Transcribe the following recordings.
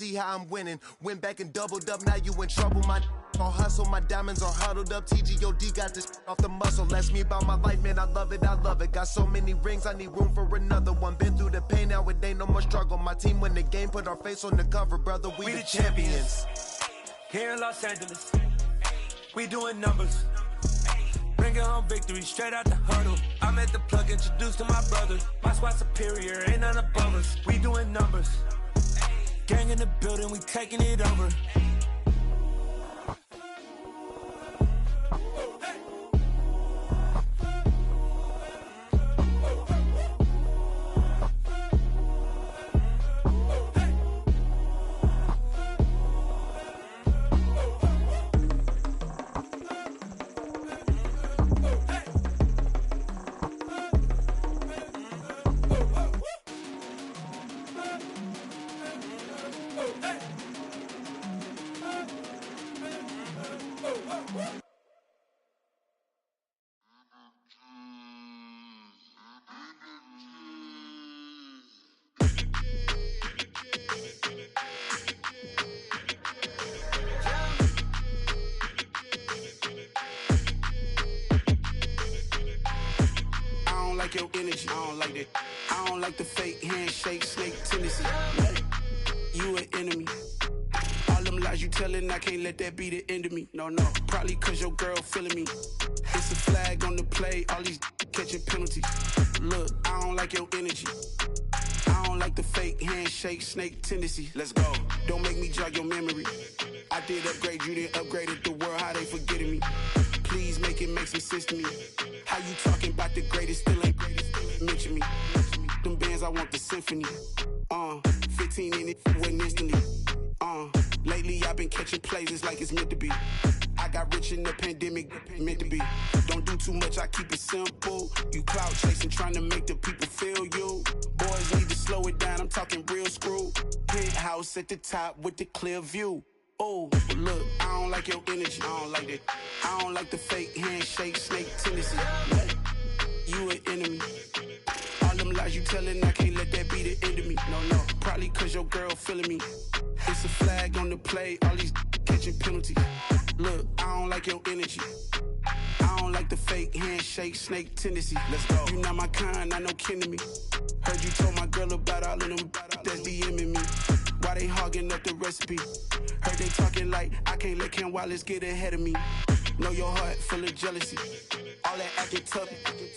See how I'm winning. Went back and doubled up, now you in trouble. My all hustle, my diamonds are huddled up. TGOD got this off the muscle. Ask me about my life, man, I love it, I love it. Got so many rings, I need room for another one. Been through the pain, now it ain't no more struggle. My team win the game, put our face on the cover, brother, we the champions. Here in Los Angeles, we doing numbers. Bringing home victory straight out the huddle. I'm at the plug, introduced to my brothers. My squad superior, ain't none above us. We doing numbers. Gang in the building, we taking it over. Your energy, I don't like that. I don't like the fake handshake, snake tendency. You an enemy. All them lies you telling, I can't let that be the end of me. No, probably cause your girl feeling me. It's a flag on the play, all these catching penalties. Look, I don't like your energy. I don't like the fake handshake, snake tendency. Let's go. Don't make me jog your memory. I did upgrade, you didn't upgrade it. The world, how they forgetting me. Please make it make some sense to me. How you talking about the greatest, still ain't greatest, mention me. Them bands, I want the symphony. 15 in it, went instantly. Lately I've been catching plays, it's like it's meant to be. I got rich in the pandemic, meant to be. Don't do too much, I keep it simple. You clout chasing, trying to make the people feel you. Boys need to slow it down, I'm talking real screw. Penthouse at the top with the clear view. Oh, look, I don't like your energy, I don't like that. I don't like the fake handshake, snake tendency. You an enemy. All them lies you telling, I can't let that be the end of me. No, probably cause your girl feeling me. It's a flag on the play, all these catching penalties. Look, I don't like your energy. I don't like the fake handshake, snake tendency. Let's go. You not my kind, I know kin to me. Heard you told my girl about all of them that's DMing me. Why they hogging up the recipe? Heard they talking like I can't let Ken Wallace get ahead of me. Know your heart full of jealousy. All that acting tough,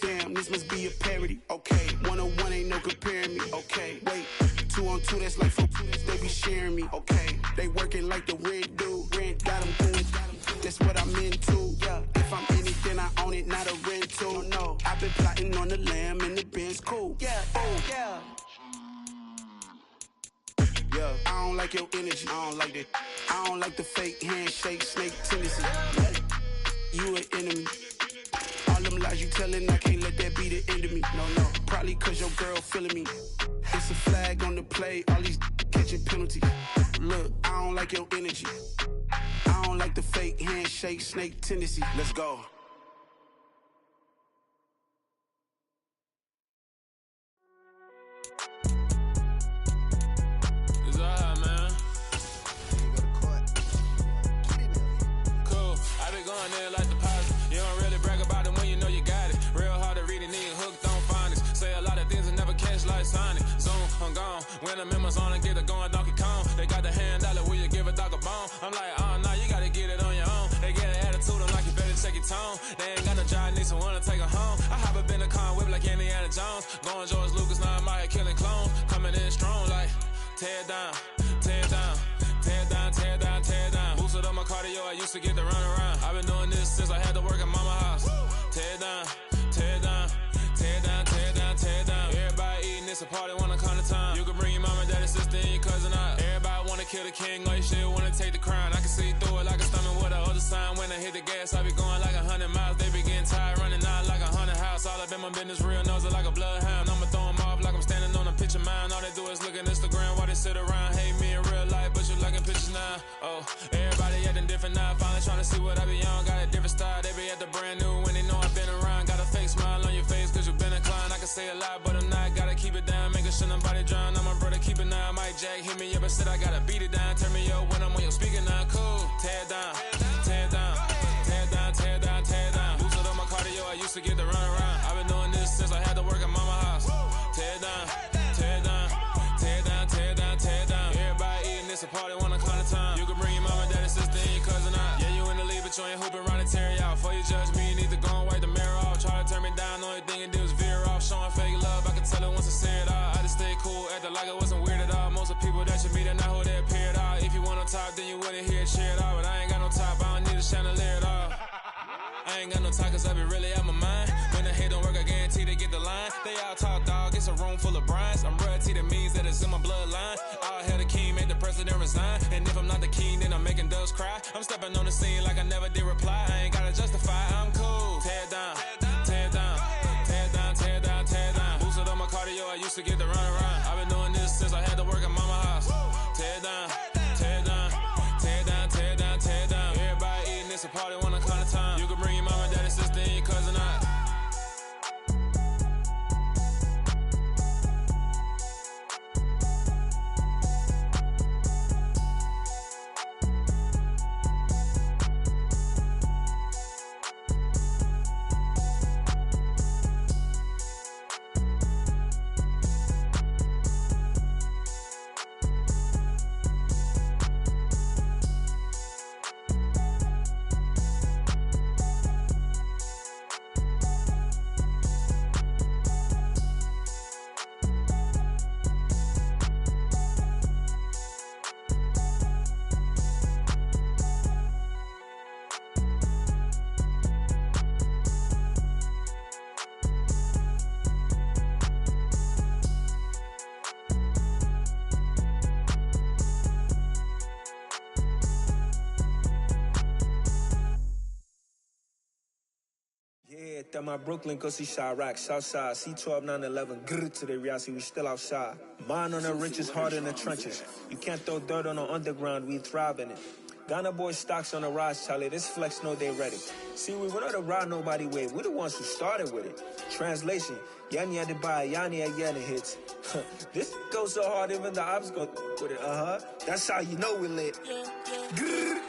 damn, this must be a parody. Okay, 1-on-1 ain't no comparing me. Okay, wait, 2-on-2, that's like 4-2, they be sharing me. Okay, they working like the rent do. Rent got them doing, that's what I'm into. Yeah, if I'm in it, then I own it, not a rental. No, I've been plotting on the lamb and the Benz cool. Yeah, oh, yeah. Yeah, I don't like your energy, I don't like that. I don't like the fake handshake, snake tendency. You an enemy. All them lies you telling, I can't let that be the end of me. No, probably cause your girl feeling me. It's a flag on the play, all these catching penalties. Look, I don't like your energy. I don't like the fake handshake, snake tendency. Let's go. I'm gone. When I'm in my zone and get it going Donkey Kong. They got the hand dollar, will you give a dog a bone? I'm like, nah, you gotta get it on your own. They get an attitude, I'm like, you better check your tone. They ain't got no job, need someone to take her home. I hop up in the car and whip like Indiana Jones. Going George Lucas, now I'm out here killing clones. Coming in strong like, tear down, tear down, tear down, tear down, tear down. Boosted up my cardio, I used to get to run around. I've been doing this since I had to work at mama house. Tear down, tear down, tear down, tear down, tear down. Everybody eating, it's a party, wanna come to time. You can bring your mama, daddy, sister, and your cousin out. Everybody wanna kill the king, or you shit wanna take the crown. I can see through it like a stomach with a other sign. When I hit the gas, I be going like 100 miles. They be getting tired, running out like 100 house. All up in my business, real nose like a bloodhound. I'ma throw them off like I'm standing on a picture mine. All they do is look at Instagram while they sit around. Hate me in real life, but you liking pictures now. Oh, everybody acting different now. Finally trying to see what I be on. Got a different style, they be at the brand new when they know I've been around. Got a fake smile on your face, cause you been inclined. I can say a lot, but I'm not. Gotta keep it down, making sure nobody drown. I'm a brother, keep it now. I might Jack hit me up and said I gotta beat it down. Turn me up when I'm on your speaker now. Cool. Tear it down, tear it down, tear it down, tear it down, tear it down. Boost it on my cardio, I used to get to run around. I've been doing this since I had to work at mama house. Tear it down, tear it down, tear it down, tear it down, tear it down. Everybody eating this a party one o'clock of time. You can bring your mama, daddy, sister, and your cousin out. Yeah, you in the league, but you ain't hooping around and tear out. Before you judge me, you need to go and wipe the mirror off. Try to turn me down, the only thing it did was veer off. Showing fake love, I can tell it once I say it all. I just stay cool, acting like it wasn't weird at all. Most of the people that you meet are not who they appear at all. If you want on top, then you wouldn't hear it cheer at all. But I ain't got no top, I don't need a chandelier at all. I ain't got no talk, cause I be really out my mind. When the head don't work, I guarantee they get the line. They all talk, dog, it's a room full of brinds. I'm royalty, that means that it's in my bloodline. All hell the king, made the president resign. And if I'm not the king, then I'm making doves cry. I'm stepping on the scene like I never did reply. I ain't gotta justify, I'm cool. Tear it down, tear it down, tear it down, tear it down, tear it down. Boost it on my cardio, I used to get to run around. I've been doing this since I had to work at mama house. Tear it down, tear it down, tear it down, tear it down, tear it down. Everybody eating this a party one o'clock of time. You can bring your mama, daddy, sister, and your cousin out. At my Brooklyn, go see Chirac, Southside, C12, 911, grrr to the reality, we still outside. Mine on the riches, hard in the trenches. You can't throw dirt on the underground, we thrive in it. Ghana boys stocks on the rise, Charlie, this flex know they ready. See, we went on the ride nobody wave, we the ones who started with it. Translation, Yani had to buy, Yani had Yana hits. This goes so hard, even the ops go with it, That's how you know we lit. Grrr.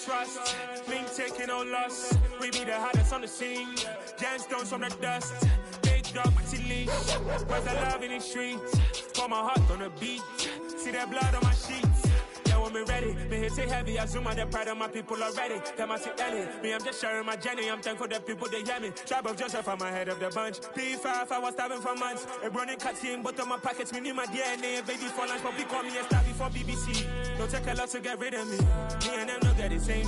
Trust, we ain't taking no loss. We be the hottest on the scene. Gemstones from the dust. Big dog, pretty leash. Where's the love in the streets? Pour my heart on the beat. See that blood on my sheets. Yeah, when we ready, me hit it heavy. I zoom on the pride of my people already. Them I see Ellie. Me, I'm just sharing my journey. I'm thankful the people they hear me. Tribe of Joseph, I'm ahead of the bunch. P5, I was starving for months. A running cut in both of my pockets. Me need my DNA. Baby for lunch, but we call me a star before BBC. Don't take a lot to get rid of me. Me and them don't get the same.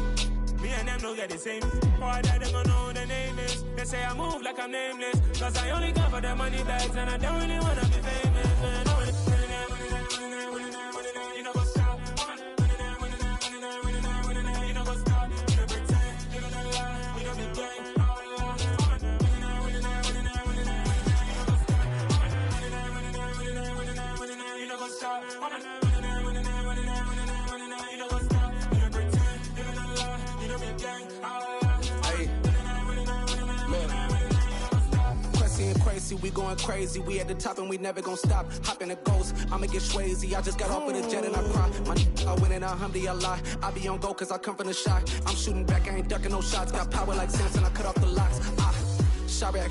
Me and them don't get the same. Boy, that them don't know who the name is. They say I move like I'm nameless. Cause I only come for the money bags. And I don't really wanna be famous, man. You know what's up? You know what's up? You know pretend. You know the lie. You know the game. You know what's up? Crazy, we going crazy. We at the top and we never gonna stop. Hop in a ghost, I'ma get swayzy. I just got off with a jet and I cry. I win in alhamdulillah. I be on go cause I come from the shot. I'm shooting back, I ain't ducking no shots. Got power like Samson, I cut off the locks. Chirac,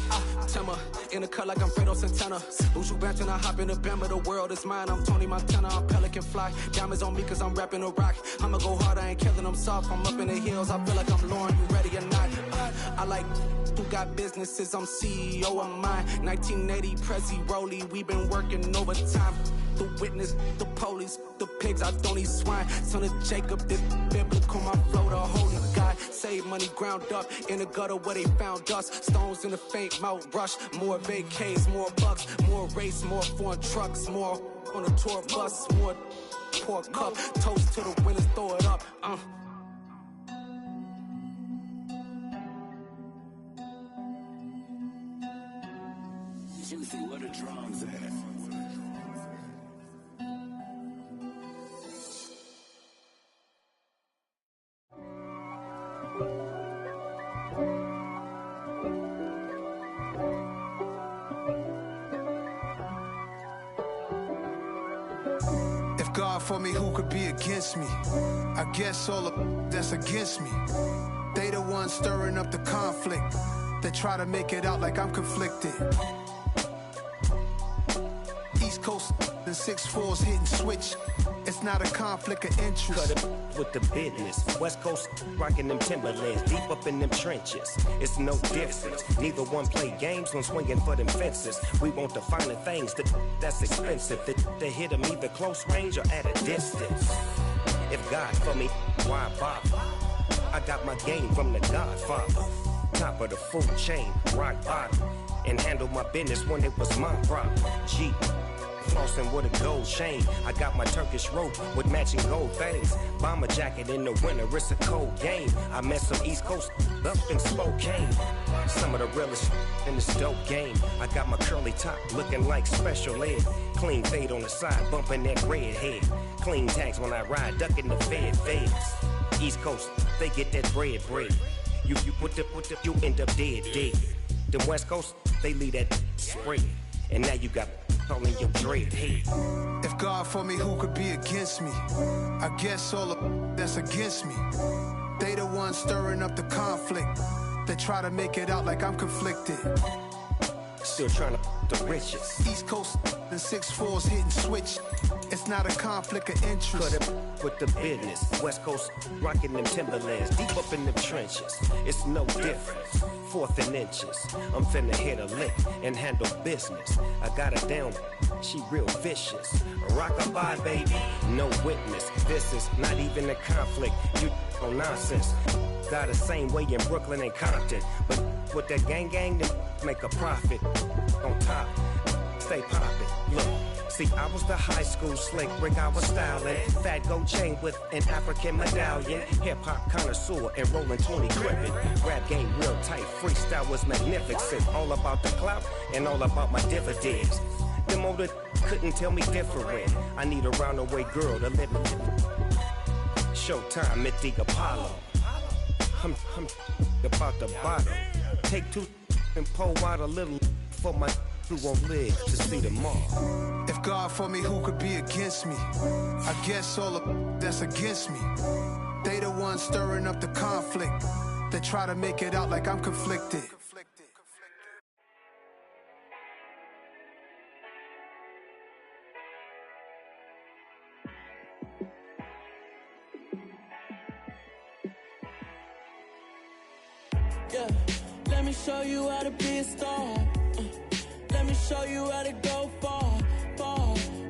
Timmer, in the cut like I'm Fredo Santana. Buju Banton, I hop in the Bama, the world is mine. I'm Tony Montana, I'm Pelican Fly. Diamonds on me cause I'm rapping a rock. I'ma go hard, I ain't killing them soft. I'm up in the hills, I feel like I'm Lauren, you ready or not? I like who got businesses, I'm CEO of mine. 1980 Prezi Rolly, we been working overtime. the witness, the police, the pigs, I don't eat swine. Son of Jacob, this biblical, my flow, the holy God. Save money ground up in the gutter where they found us. Stones in the faint mouth rush. More vacays, more bucks, more race, more foreign trucks, more on a tour bus, more pour cup. Toast to the winners, throw it up. Juicy, where the drums at? If God for me, who could be against me? I guess all of that's against me. They the ones stirring up the conflict. They try to make it out like I'm conflicted. East Coast and 6'4's hitting switch. It's not a conflict of interest. Cut it with the business. West Coast rocking them Timberlands, deep up in them trenches. It's no difference. Neither one play games when swinging for them fences. We want the finer things that's expensive. They hit them either close range or at a distance. If God for me, why bother? I got my game from the Godfather. Top of the food chain, rock bottom. And handle my business when it was my problem. G. Flossing with a gold chain. I got my Turkish rope with matching gold things. Bomber jacket in the winter, it's a cold game. I met some East Coast up in Spokane. Some of the realest in this dope game. I got my curly top looking like special ed. Clean fade on the side, bumping that red head. Clean tags when I ride, ducking the feds. East Coast, they get that bread. You you end up dead. The West Coast, they leave that spread. And now you got calling your dread head. If God for me, who could be against me? I guess all of that's against me. They the ones stirring up the conflict. They try to make it out like I'm conflicted. Still trying to the riches. East Coast and 6'4's hitting switch. It's not a conflict of interest. Cut it with the business. West Coast rocking them Timberlands, deep up in them trenches. It's no difference. 4th and inches. I'm finna hit a lick and handle business. I got her down, she real vicious. Rock-a-bye, baby, no witness. This is not even a conflict. You on nonsense. Got the same way in Brooklyn and Compton, but with that gang, then make a profit. On top, stay poppin'. Look. See, I was the high school slick Rick, I was styling. Fat gold chain with an African medallion. Hip-hop connoisseur and rolling 20 cribbin'. Rap game real tight, freestyle was magnificent. All about the clout and all about my dividends. Them older couldn't tell me different. I need a roundaway girl to live with. Showtime at the Apollo. I'm about the bottom. Take 2 and pour out a little for my who won't live to see tomorrow. If God for me, who could be against me? I guess all of that's against me. They the ones stirring up the conflict. They try to make it out like I'm conflicted. Yeah, let me show you how to be a star. Let me show you how to go far.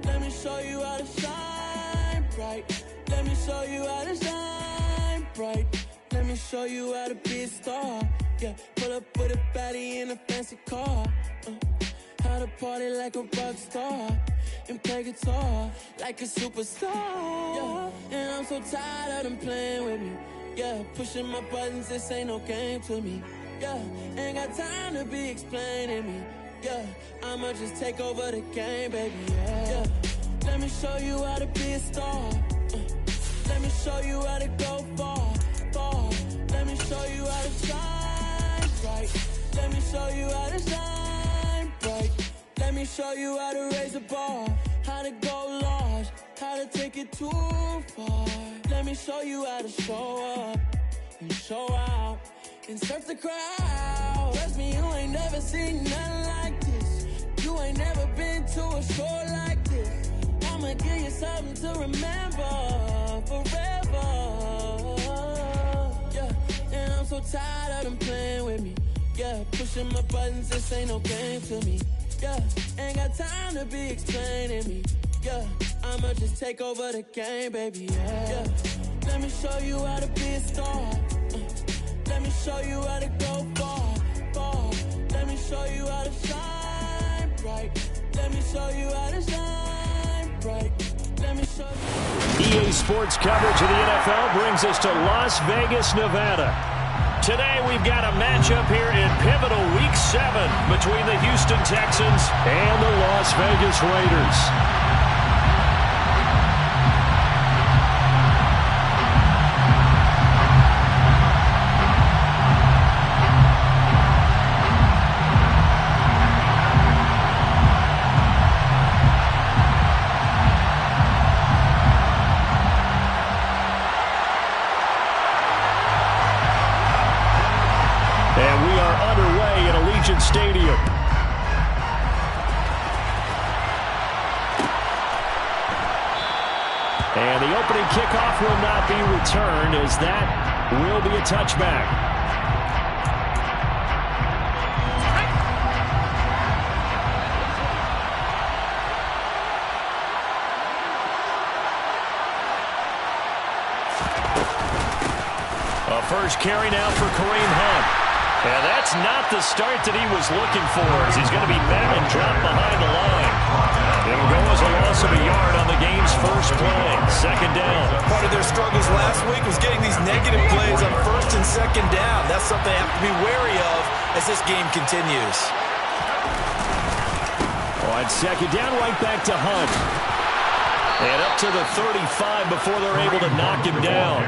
Let me show you how to shine bright. Let me show you how to shine bright. Let me show you how to be a star. Yeah, pull up with a baddie in a fancy car. How to party like a rock star and play guitar like a superstar. Yeah, and I'm so tired of them playing with me. Yeah, pushing my buttons, this ain't no game to me. Yeah, ain't got time to be explaining me. Yeah, I'ma just take over the game, baby, yeah. Let me show you how to be a star. Let me show you how to go far. Let me show you how to shine bright. Let me show you how to shine bright. Let me show you how to raise a bar. How to go large, how to take it too far. Let me show you how to show up and show out and surf the crowd. Trust me, you ain't never seen nothing like this. You ain't never been to a show like this. I'ma give you something to remember forever. Yeah, and I'm so tired of them playing with me. Yeah, pushing my buttons, this ain't no game to me. Yeah, ain't got time to be explaining me. Yeah, Yeah, I'ma just take over the game, baby, yeah. Let me show you how to be a star. Let me show you how to go far, far. Let me show you how to shine bright. Let me show you how to shine bright. Let me show you. EA Sports coverage of the NFL brings us to Las Vegas, Nevada. Today we've got a matchup here in pivotal Week 7 between the Houston Texans and the Las Vegas Raiders. Stadium. And the opening kickoff will not be returned, as that will be a touchback. A first carry now for Kareem Hunt. And that's not the start that he was looking for, as he's going to be met and dropped behind the line. It'll go as a loss of a yard on the game's first play. Second down. Part of their struggles last week was getting these negative plays on first and second down. That's something they have to be wary of as this game continues. On second down, right back to Hunt. And up to the 35 before they're able to knock him down.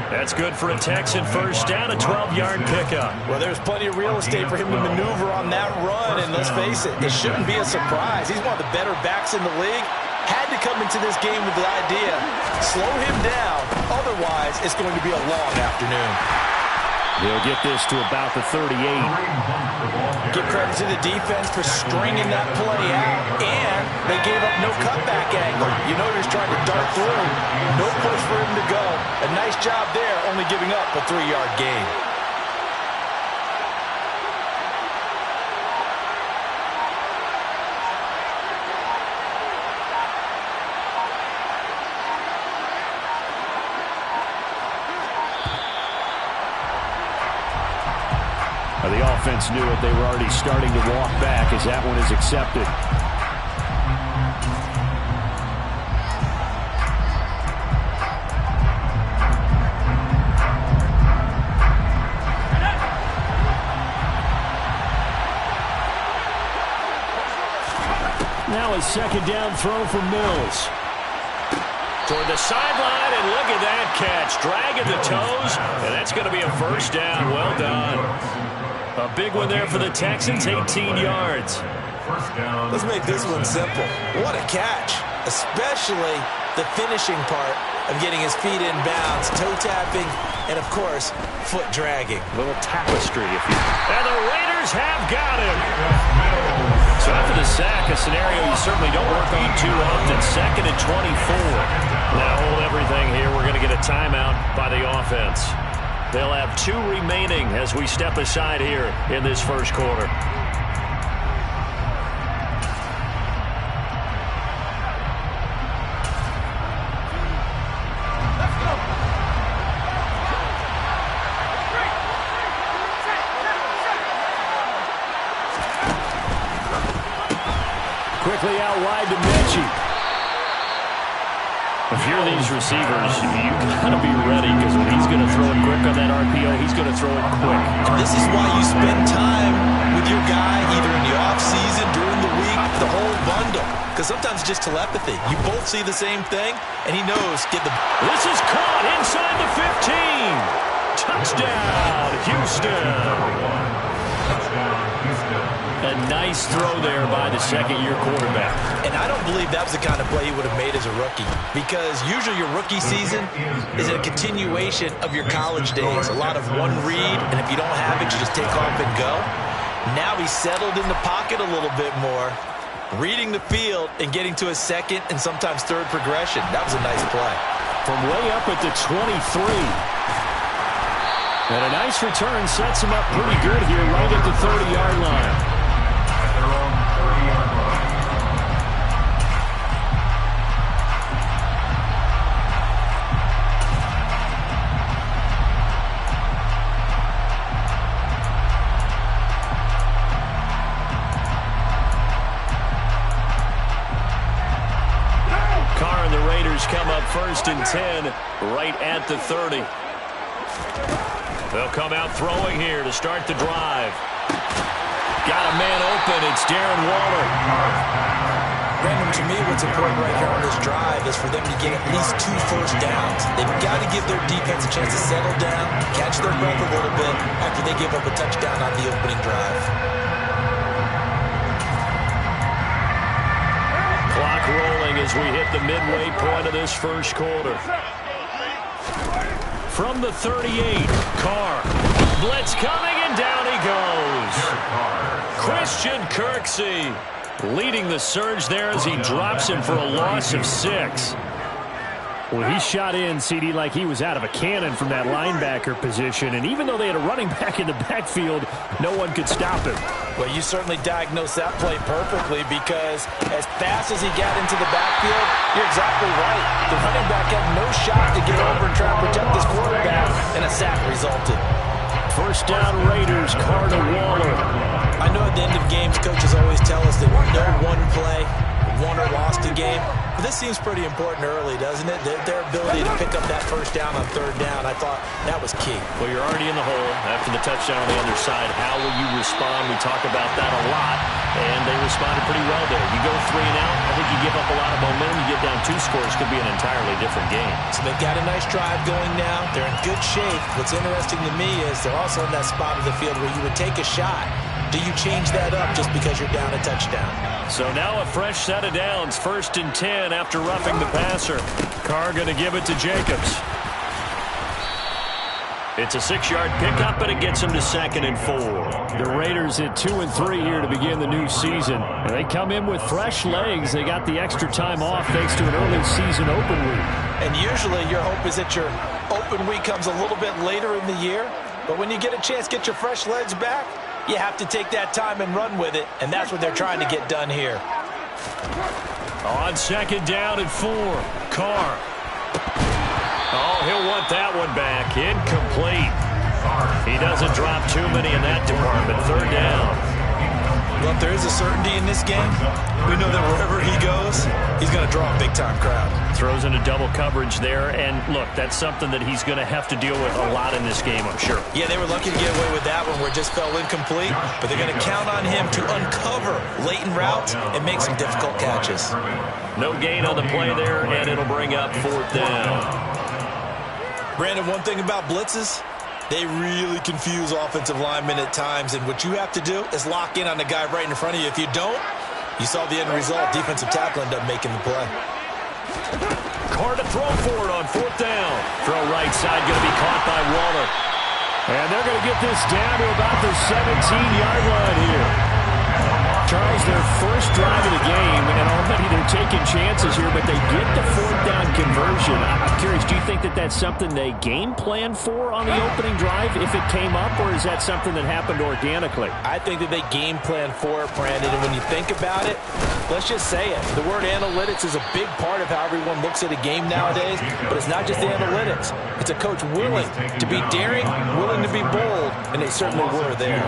That's good for a Texan first down, a 12-yard pickup. Well, there's plenty of real estate for him to maneuver on that run, and let's face it, it shouldn't be a surprise. He's one of the better backs in the league. Had to come into this game with the idea, slow him down, otherwise it's going to be a long afternoon. He'll get this to about the 38. Give credit to the defense for stringing that play out, and they gave up no cutback angle. You know he was trying to dart through. No push for him to go. A nice job there, only giving up a 3-yard gain. The offense knew it. They were already starting to walk back as that one is accepted. Now a second down throw for Mills. Toward the sideline, and look at that catch. Dragging the toes, and that's going to be a first down. Well done. A big one there for the Texans, 18 yards. Let's make this one simple. What a catch, especially the finishing part of getting his feet in bounds, toe tapping, and of course, foot dragging. A little tapestry, if you... And the Raiders have got him. So after the sack, a scenario you certainly don't work on too often. 2nd and 24. Now hold everything here. We're going to get a timeout by the offense. They'll have 2 remaining as we step aside here in this first quarter. Quickly out wide to Mechie. If you're these receivers, you got to be ready, because when he's going to throw it quick on that RPO, he's going to throw it quick. And this is why you spend time with your guy, either in the offseason, during the week, the whole bundle. Because sometimes it's just telepathy. You both see the same thing, and he knows. This is caught inside the 15. Touchdown, Houston. A nice throw there by the second-year quarterback. And I don't believe that was the kind of play he would have made as a rookie, because usually your rookie season is a continuation of your college days. A lot of one read, and if you don't have it, you just take off and go. Now he's settled in the pocket a little bit more, reading the field and getting to a second and sometimes third progression. That was a nice play. From way up at the 23. And a nice return sets him up pretty good here right at the 30-yard line. Carr and the Raiders come up 1st and 10 right at the 30. They'll come out throwing here to start the drive. Got a man open. It's Darren Waller. Brandon, to me, what's important right here on this drive is for them to get at least 2 first downs. They've got to give their defense a chance to settle down, catch their breath a little bit after they give up a touchdown on the opening drive. Clock rolling as we hit the midway point of this first quarter. From the 38, Carr. Blitz coming, and down he goes. Christian Kirksey leading the surge there as he drops him for a loss of 6. Well, he shot in, CD, like he was out of a cannon from that linebacker position. And even though they had a running back in the backfield, no one could stop him. Well, you certainly diagnosed that play perfectly because as fast as he got into the backfield, you're exactly right. The running back had no shot to get over and try to protect this quarterback, and a sack resulted. First down Raiders, Carr to Waller. I know at the end of games, coaches always tell us that no one play won or lost a game. But this seems pretty important early, doesn't it? Their ability to pick up that first down on 3rd down, I thought that was key. Well, you're already in the hole after the touchdown on the other side. How will you respond? We talk about that a lot, and they responded pretty well there. You go 3 and out, I think you give up a lot of momentum. You get down 2 scores, could be an entirely different game. So they've got a nice drive going now. They're in good shape. What's interesting to me is they're also in that spot of the field where you would take a shot. Do you change that up just because you're down a touchdown? So now a fresh set of downs. 1st and 10 after roughing the passer. Carr going to give it to Jacobs. It's a 6-yard pickup, but it gets him to 2nd and 4. The Raiders at 2 and 3 here to begin the new season. And they come in with fresh legs. They got the extra time off thanks to an early season open week. And usually your hope is that your open week comes a little bit later in the year. But when you get a chance to get your fresh legs back, you have to take that time and run with it, and that's what they're trying to get done here. On 2nd down and 4, Carr. Oh, he'll want that one back. Incomplete. He doesn't drop too many in that department. 3rd down. Well, if there is a certainty in this game, we know that wherever he goes, he's going to draw a big-time crowd. Throws into double coverage there, and look, that's something that he's going to have to deal with a lot in this game, I'm sure. Yeah, they were lucky to get away with that one where it just fell incomplete, but they're going to count on him to uncover latent routes and make some difficult catches. No gain on the play there, and it'll bring up 4th down. Brandon, one thing about blitzes, they really confuse offensive linemen at times, and what you have to do is lock in on the guy right in front of you. If you don't, you saw the end result. Defensive tackle ended up making the play. Carr to throw for it on 4th down. Throw right side, going to be caught by Waller. And they're going to get this down to about the 17-yard line here. Charles, their first drive of the game, and already they're taking chances here, but they get the 4th down conversion. I'm curious, do you think that that's something they game plan for on the opening drive if it came up, or is that something that happened organically? I think that they game plan for it, Brandon, and when you think about it, let's just say it. The word analytics is a big part of how everyone looks at a game nowadays, but it's not just the analytics. It's a coach willing to be daring, willing to be bold, and they certainly were there.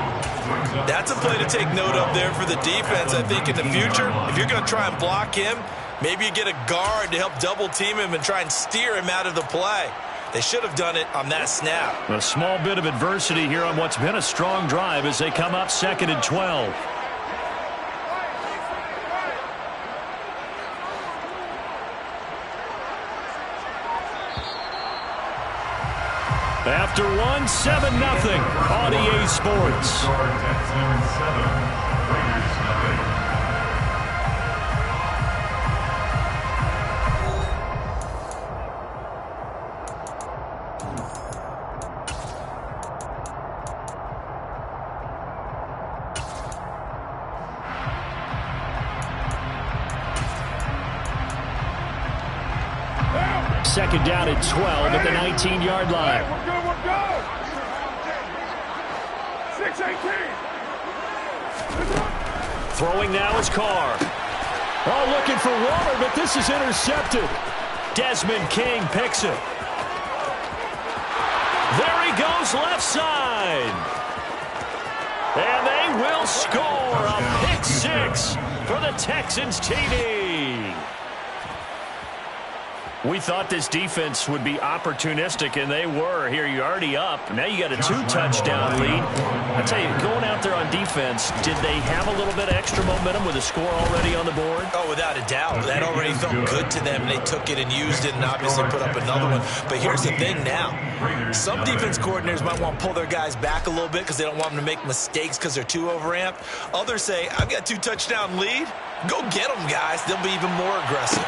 That's a play to take note of there for the defense, I think, in the future. If you're going to try and block him, maybe you get a guard to help double-team him and try and steer him out of the play. They should have done it on that snap. A small bit of adversity here on what's been a strong drive as they come up 2nd and 12. After 1, 7-0 on EA Sports. Second down at 12 at the 19-yard line. We're good. 6-18. Throwing now is Carr. Oh, looking for Waller, but this is intercepted. Desmond King picks it. There he goes, left side. And they will score a pick 6 for the Texans TD. We thought this defense would be opportunistic, and they were. Here, you're already up. Now you got a 2-touchdown lead. I tell you, going out there on defense, did they have a little bit of extra momentum with a score already on the board? Oh, without a doubt. That already felt good to them. They took it and used it and obviously put up another one. But here's the thing now. Some defense coordinators might want to pull their guys back a little bit because they don't want them to make mistakes because they're too overamped. Others say, I've got a 2-touchdown lead. Go get them, guys. They'll be even more aggressive.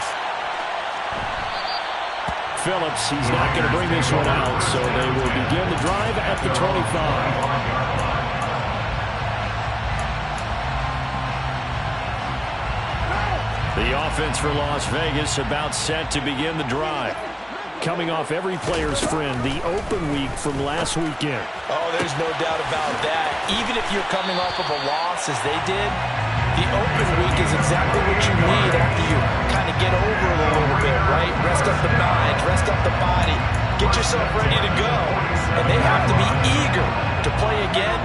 Phillips, he's not going to bring this one out, so they will begin the drive at the 25. The offense for Las Vegas about set to begin the drive. Coming off every player's friend, the open week from last weekend. Oh, there's no doubt about that. Even if you're coming off of a loss as they did, the open week is exactly what you need after you kind of get over it a little bit, right? Rest up the mind, rest up the body, get yourself ready to go. And they have to be eager to play again,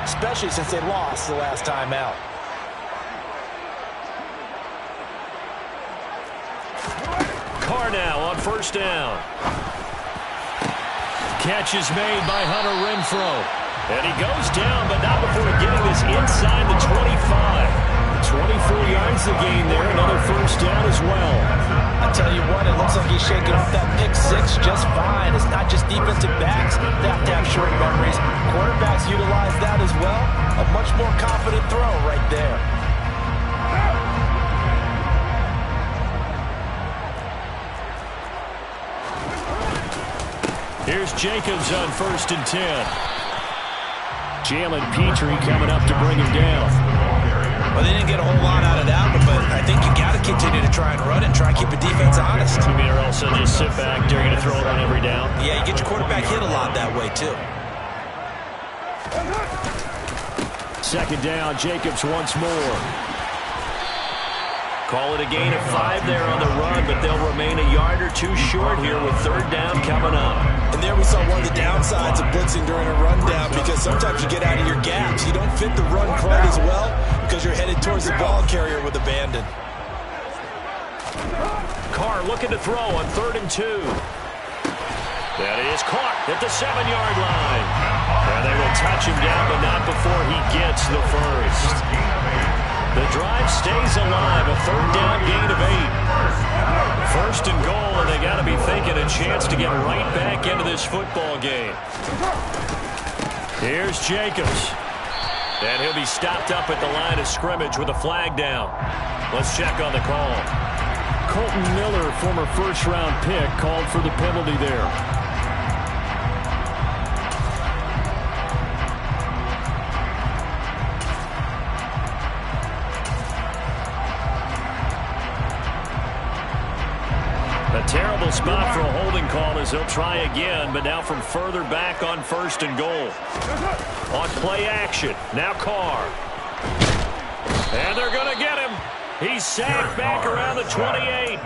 especially since they lost the last time out. Carr now on first down. Catch is made by Hunter Renfrow. And he goes down, but not before getting this inside the 25. 24 yards to gain there, another first down as well. I tell you what, it looks like he's shaking off that pick six just fine. It's not just defensive backs that have to have short memories. Quarterbacks utilize that as well. A much more confident throw right there. Here's Jacobs on first and 10. Jalen Petrie coming up to bring him down. Well, they didn't get a whole lot out of that one, but I think you got to continue to try and run it and try and keep the defense honest. You mean, or else they'll just sit back, they're going to throw it on every down? Yeah, you get your quarterback hit a lot that way, too. Second down, Jacobs once more. Call it a gain of 5 there on the run, but they'll remain a yard or two short here with third down coming up. And there we saw one of the downsides of blitzing during a rundown, because sometimes you get out of your gaps. You don't fit the run quite as well because you're headed towards the ball carrier with abandon. Carr looking to throw on 3rd and 2. That is caught at the 7-yard line. And they will touch him down, but not before he gets the first. The drive stays alive, a third down gain of 8. First and goal, and they got to be thinking a chance to get right back into this football game. Here's Jacobs. And he'll be stopped up at the line of scrimmage with a flag down. Let's check on the call. Colton Miller, former first-round pick, called for the penalty there. A terrible spot for a holding call as they'll try again, but now from further back on 1st and goal. On play action, now Carr. And they're going to get him. He's sacked back around the 28.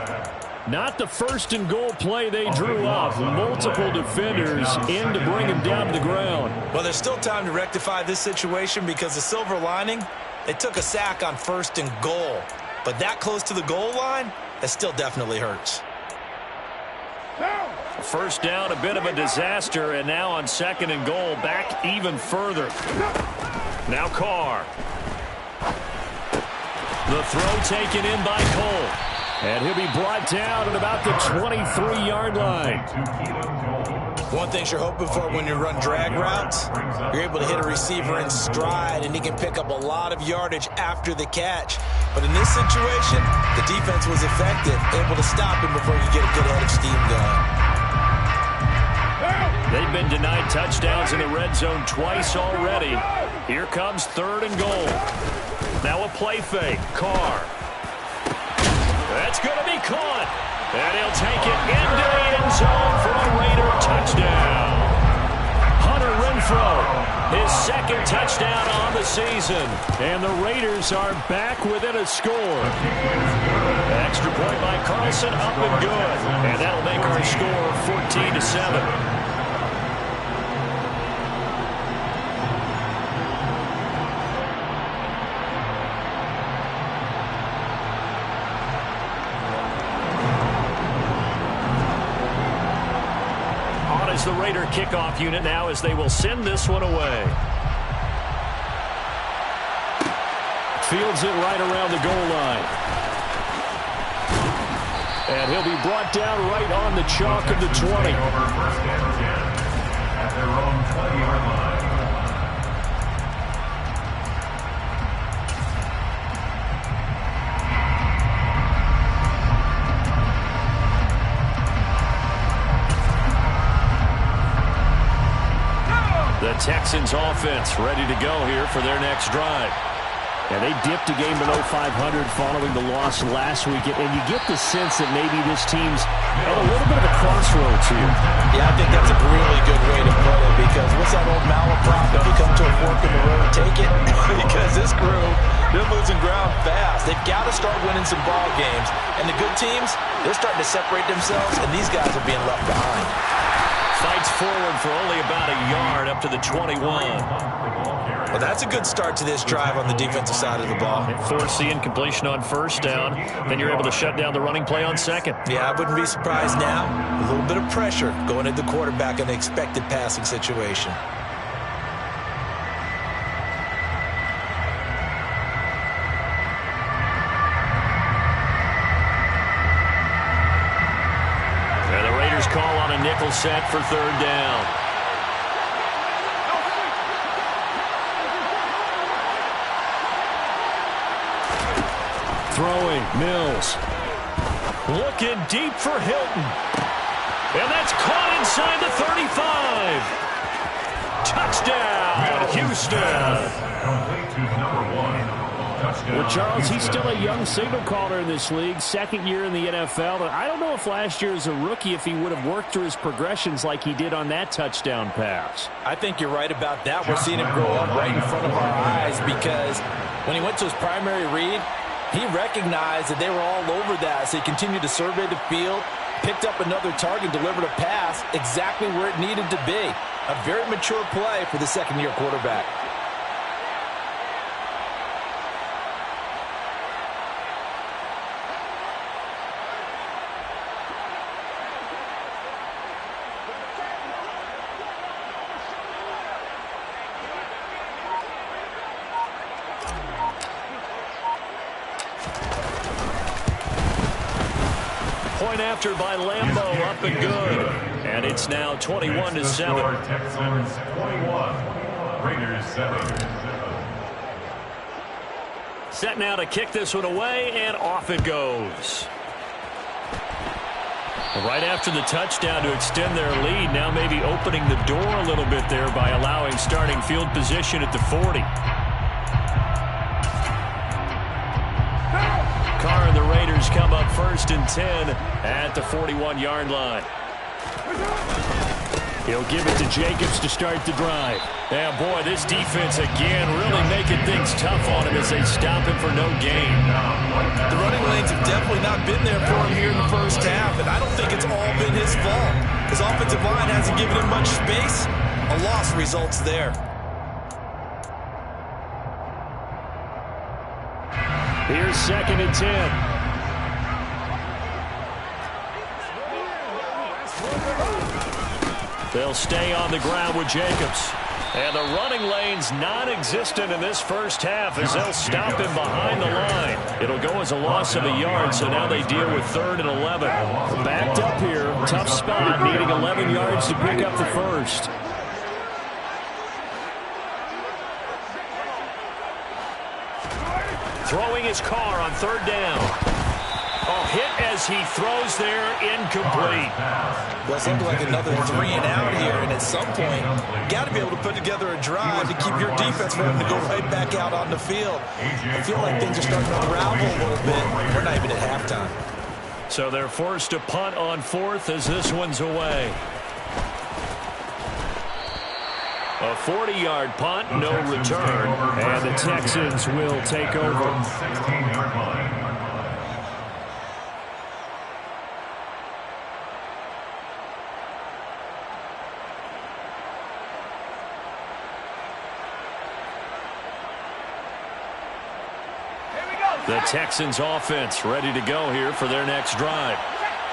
Not the 1st and goal play they drew up. Multiple defenders in to bring him down to the ground. Well, there's still time to rectify this situation because the silver lining, they took a sack on 1st and goal. But that close to the goal line, that still definitely hurts. First down, a bit of a disaster, and now on 2nd and goal, back even further. Now Carr. The throw taken in by Cole. And he'll be brought down at about the 23-yard line. One thing you're hoping for when you run drag routes, you're able to hit a receiver in stride, and he can pick up a lot of yardage after the catch. But in this situation, the defense was effective, able to stop him before he could get a good head of steam going. They've been denied touchdowns in the red zone twice already. Here comes 3rd and goal. Now a play fake. Carr. That's going to be caught. And he'll take it into the end zone for a Raider touchdown. Hunter Renfrow, his 2nd touchdown on the season. And the Raiders are back within a score. Extra point by Carlson, up and good. And that'll make our score 14-7. is the Raider kickoff unit now as they will send this one away. Fields it right around the goal line. And he'll be brought down right on the chalk of the 20. At their own 20-yard line. The Texans offense ready to go here for their next drive. And they dipped a game below 500 following the loss last week. And you get the sense that maybe this team's at a little bit of a crossroads here. Yeah, I think that's a really good way to put it, because what's that old malaprop? If you come to a fork in the road, take it. Because this crew, they're losing ground fast. They've got to start winning some ball games. And the good teams, they're starting to separate themselves, and these guys are being left behind. Fights forward for only about a yard up to the 21. Well, that's a good start to this drive on the defensive side of the ball. Force the incompletion on first down. Then you're able to shut down the running play on second. Yeah, I wouldn't be surprised now. A little bit of pressure going at the quarterback in an expected passing situation. And the Raiders call on a nickel set for third down. Throwing, Mills. Looking deep for Hilton. And that's caught inside the 35. Touchdown, Houston. Well, Charles, he's still a young signal caller in this league, second year in the NFL. And I don't know if last year as a rookie, if he would have worked through his progressions like he did on that touchdown pass. I think you're right about that. We're seeing him grow up right in front of our eyes, because when he went to his primary read, he recognized that they were all over that, so he continued to survey the field, picked up another target, delivered a pass exactly where it needed to be. A very mature play for the second-year quarterback. Point after by Lambeau, up and good. And it's now 21-7. Texans 21, Raiders 7. Set now to kick this one away, and off it goes. Right after the touchdown to extend their lead, now maybe opening the door a little bit there by allowing starting field position at the 40. Carr and the Raiders come up 1st and 10 at the 41-yard line. He'll give it to Jacobs to start the drive. Yeah, boy, this defense again really making things tough on him as they stop him for no gain. The running lanes have definitely not been there for him here in the first half, and I don't think it's all been his fault. His offensive line hasn't given him much space. A loss results there. Here's 2nd and 10. They'll stay on the ground with Jacobs. And the running lane's non-existent in this first half as they'll stop him behind the line. It'll go as a loss of a yard, so now they deal with 3rd and 11. Backed up here, tough spot, needing 11 yards to pick up the first. Throwing his Carr on 3rd down. Oh, hit as he throws there, incomplete. Well, it's looking like another 3 and out here, and at some point, you got to be able to put together a drive to keep your defense from having to go right back out on the field. I feel like things are starting to unravel a little bit. We're not even at halftime. So they're forced to punt on 4th as this one's away. A 40-yard punt, no return, and the Texans will take over. 16-yard line. The Texans offense ready to go here for their next drive.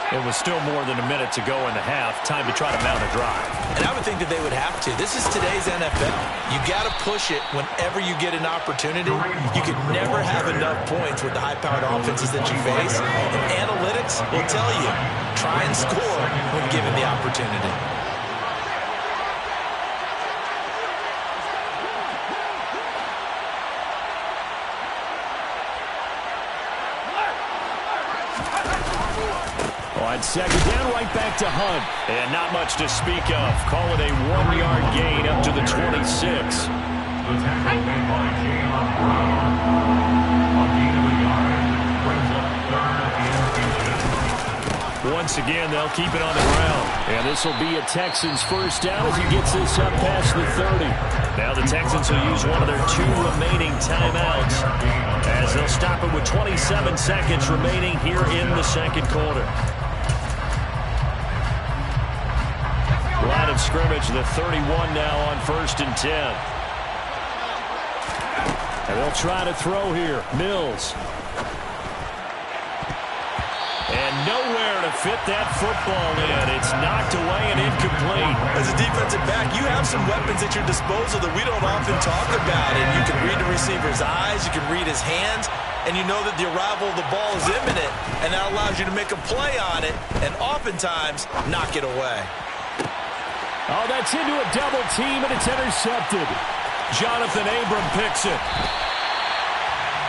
It was still more than a minute to go in the half. Time to try to mount a drive. And I would think that they would have to. This is today's NFL. You got to push it whenever you get an opportunity. You can never have enough points with the high-powered offenses that you face. And analytics will tell you, try and score when given the opportunity. On second down, right back to Hunt. And not much to speak of. Call it a 1-yard gain up to the 26. The tackle made by Jalen Brown. A gain of a yard. Brings up 3rd and 10. Once again, they'll keep it on the ground. And this will be a Texans first down as he gets this up past the 30. Now the Texans will use one of their 2 remaining timeouts as they'll stop it with 27 seconds remaining here in the second quarter. Line of scrimmage, the 31 now on 1st and 10. And they'll try to throw here. Mills. And nowhere to fit that football in. It's knocked away and incomplete. As a defensive back, you have some weapons at your disposal that we don't often talk about. And you can read the receiver's eyes, you can read his hands, and you know that the arrival of the ball is imminent, and that allows you to make a play on it and oftentimes knock it away. Oh, that's into a double team, and it's intercepted. Jonathan Abram picks it.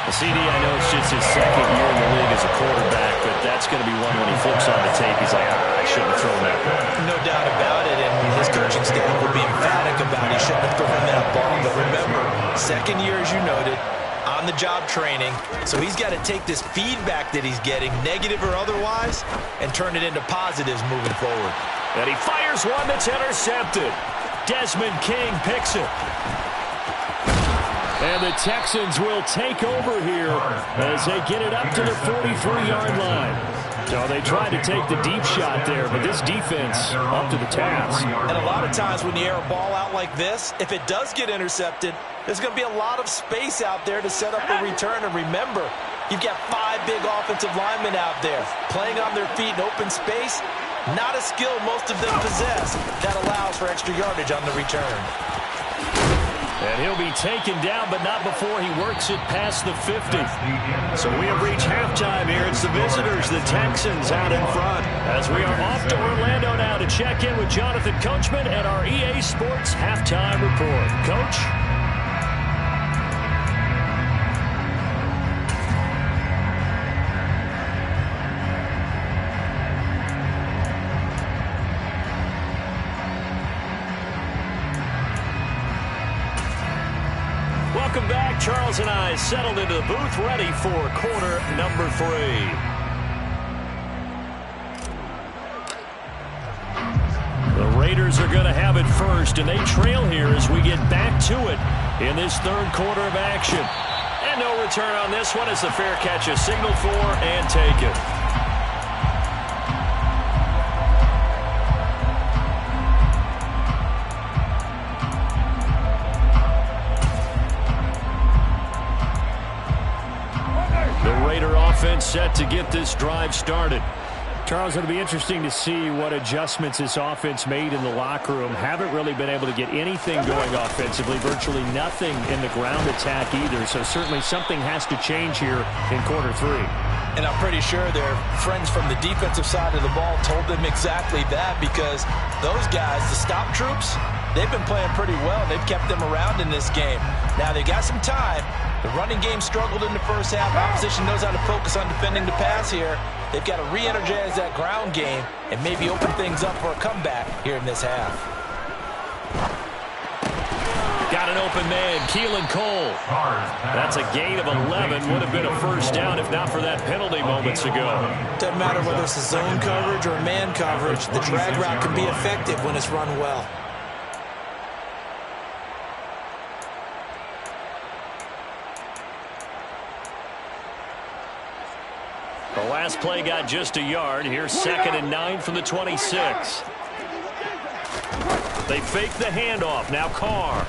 The CD, I know it's just his second year in the league as a quarterback, but that's going to be one when he flips on the tape. He's like, I shouldn't have thrown that ball. No doubt about it, and his coaching staff will be emphatic about he shouldn't have thrown that ball. But remember, second year, as you noted, on-the-job training, so he's got to take this feedback that he's getting, negative or otherwise, and turn it into positives moving forward. And he fires one that's intercepted. Desmond King picks it. And the Texans will take over here as they get it up to the 43-yard line. So they tried to take the deep shot there, but this defense up to the task. And a lot of times when you air a ball out like this, if it does get intercepted, there's going to be a lot of space out there to set up a return. And remember, you've got 5 big offensive linemen out there playing on their feet in open space. Not a skill most of them possess that allows for extra yardage on the return. And he'll be taken down, but not before he works it past the 50. So we have reached halftime here. It's the visitors, the Texans, out in front. As we are off to Orlando now to check in with Jonathan Coachman and our EA Sports Halftime Report. Coach? Welcome back. Charles and I settled into the booth, ready for quarter number 3. The Raiders are going to have it first, and they trail here as we get back to it in this third quarter of action. And no return on this one as the fair catch is signaled for and taken. Offense set to get this drive started. Charles, it'll be interesting to see what adjustments this offense made in the locker room. Haven't really been able to get anything going offensively, virtually nothing in the ground attack either. So certainly something has to change here in quarter 3. And I'm pretty sure their friends from the defensive side of the ball told them exactly that, because those guys, the stop troops, they've been playing pretty well. They've kept them around in this game. Now they got some time. The running game struggled in the first half. Opposition knows how to focus on defending the pass here. They've got to re-energize that ground game and maybe open things up for a comeback here in this half. Got an open man, Keelan Cole. That's a gain of 11. Would have been a first down if not for that penalty moments ago. Doesn't matter whether it's a zone coverage or man coverage. The drag route can be effective when it's run well. The last play got just a yard. Here's 2nd and 9 from the 26. They fake the handoff. Now Carr.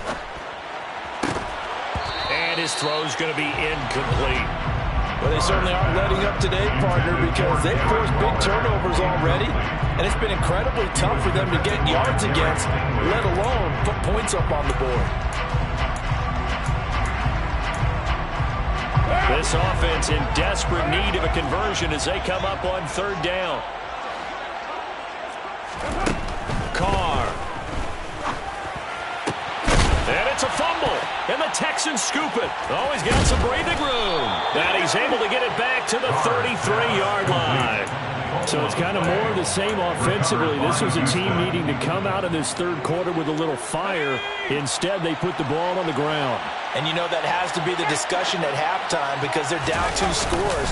And his throw's going to be incomplete. Well, they certainly aren't letting up today, partner, because they've forced big turnovers already, and it's been incredibly tough for them to get yards against, let alone put points up on the board. This offense in desperate need of a conversion as they come up on third down. Carr. And it's a fumble. And the Texans scoop it. Oh, he's got some breathing room. And he's able to get it back to the 33-yard line. So it's kind of more of the same offensively. This was a team needing to come out of this third quarter with a little fire. Instead, they put the ball on the ground. And you know that has to be the discussion at halftime because they're down 2 scores.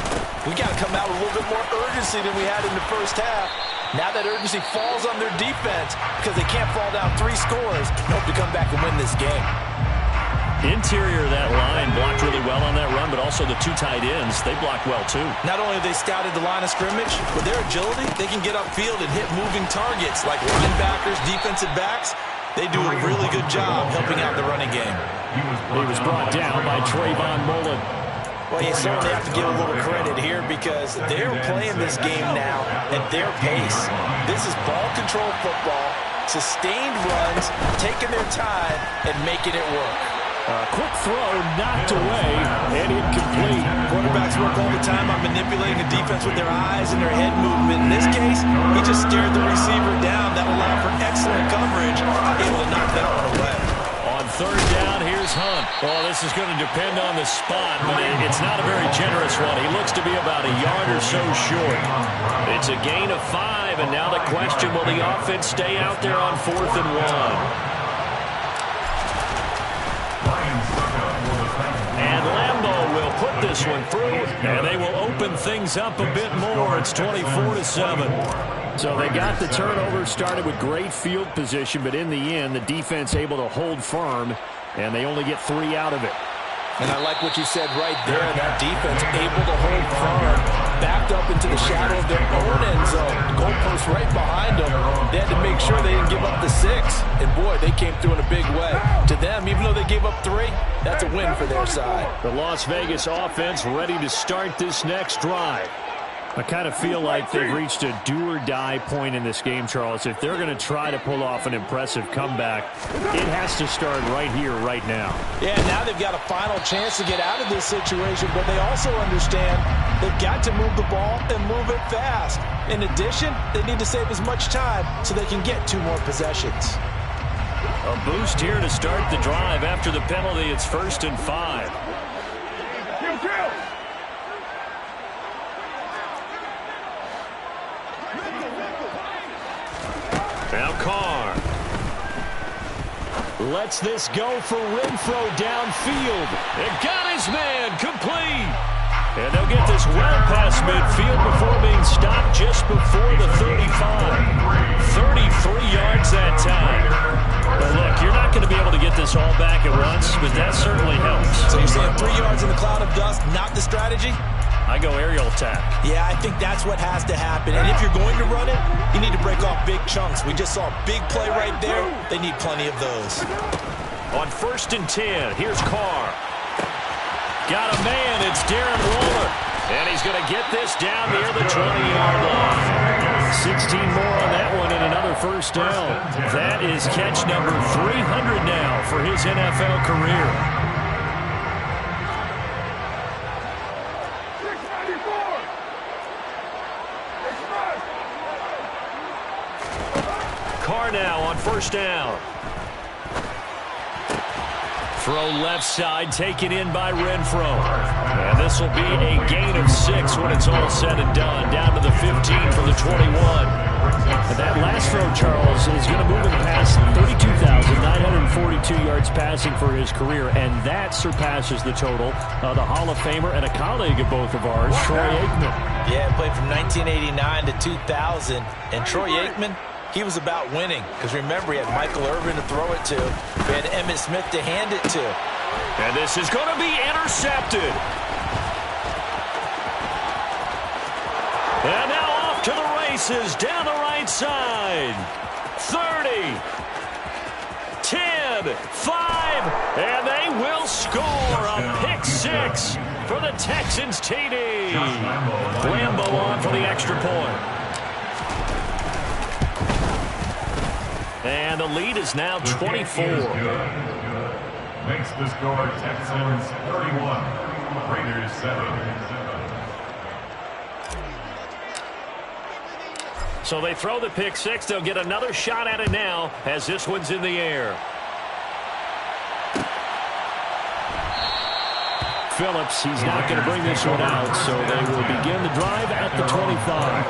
We got to come out with a little bit more urgency than we had in the first half. Now that urgency falls on their defense because they can't fall down 3 scores and hope to come back and win this game. Interior of that line blocked really well on that run, but also the 2 tight ends, they blocked well too. Not only have they scouted the line of scrimmage, with their agility, they can get upfield and hit moving targets like linebackers, defensive backs. They do a really good job helping out the running game. He was brought down by Trayvon Mullen. Well, you certainly have to give a little credit here because they're playing this game now at their pace. This is ball control football, sustained runs, taking their time, and making it work. Quick throw, knocked away, and incomplete. Quarterbacks work all the time on manipulating the defense with their eyes and their head movement. In this case, he just stared the receiver down. That allowed for excellent coverage, able to knock that one away. On third down, here's Hunt. Well, this is going to depend on the spot, but it's not a very generous one. He looks to be about a yard or so short. It's a gain of 5, and now the question, will the offense stay out there on 4th and 1? And Lambeau will put this one through, and they will open things up a bit more. It's 24-7. So they got the turnover, started with great field position, but in the end, the defense able to hold firm, and they only get 3 out of it. And I like what you said right there. That defense able to hold firm, backed up into the shadow of their own end zone. The goalpost right behind them. They had to make sure they didn't give up the 6. And, boy, they came through in a big way. To them, even though they gave up 3, that's a win for their side. The Las Vegas offense ready to start this next drive. I kind of feel like they've reached a do-or-die point in this game, Charles. If they're going to try to pull off an impressive comeback, it has to start right here, right now. Yeah, now they've got a final chance to get out of this situation, but they also understand they've got to move the ball and move it fast. In addition, they need to save as much time so they can get 2 more possessions. A boost here to start the drive after the penalty. It's 1st and 5. Now Carr lets this go for Renfro downfield. And got his man complete. And they'll get this well past midfield before being stopped just before the 35. 33 yards that time. But look, you're not going to be able to get this all back at once, but that certainly helps. So you're saying 3 yards in the cloud of dust, not the strategy? I go aerial attack. Yeah, I think that's what has to happen. And if you're going to run it, you need to break off big chunks. We just saw a big play right there. They need plenty of those. On 1st and 10, here's Carr. Got a man, it's Darren Waller. And he's going to get this down near the 20-yard line. 16 more on that one and another first down. That is catch number 300 now for his NFL career. Carr now on 1st down. Throw left side, taken in by Renfro. And this will be a gain of 6 when it's all said and done. Down to the 15 from the 21. And that last throw, Charles, is going to move him past 32,942 yards passing for his career. And that surpasses the total of the Hall of Famer and a colleague of both of ours, Troy Aikman. Yeah, played from 1989 to 2000. And Troy Aikman, he was about winning because, remember, he had Michael Irvin to throw it to. He had Emmitt Smith to hand it to. And this is going to be intercepted. And now off to the races down the right side. 30. 10. 10, 5, and they will score a pick six for the Texans TD. Lambo on for the extra point. And the lead is now 24. Makes the score Texans 31, Raiders 7. So they throw the pick six. They'll get another shot at it now as this one's in the air. Phillips, he's not going to bring this one out, so they will begin the drive at the 25.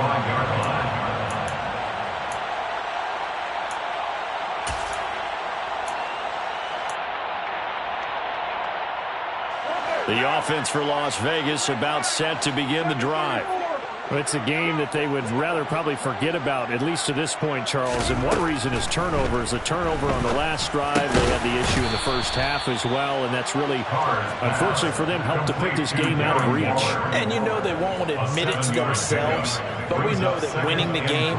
The offense for Las Vegas about set to begin the drive. It's a game that they would rather probably forget about, at least to this point, Charles. And one reason is turnovers. The turnover on the last drive, they had the issue in the first half as well, and that's really, unfortunately for them, helped to put this game out of reach. And you know they won't admit it to themselves, but we know that winning the game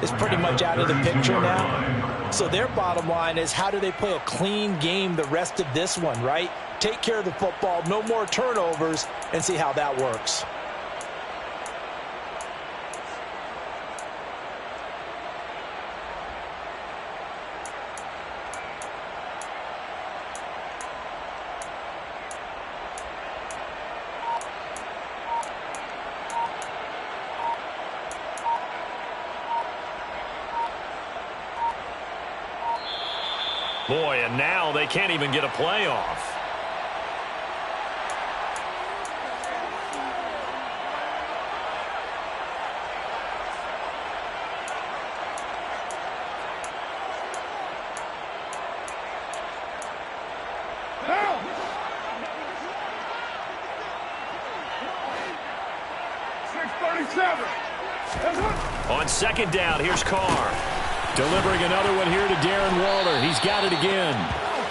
is pretty much out of the picture now. So their bottom line is, how do they play a clean game the rest of this one, right? Take care of the football, no more turnovers, and see how that works. Boy, and now they can't even get a playoff. On second down, here's Carr. Delivering another one here to Darren Waller. He's got it again.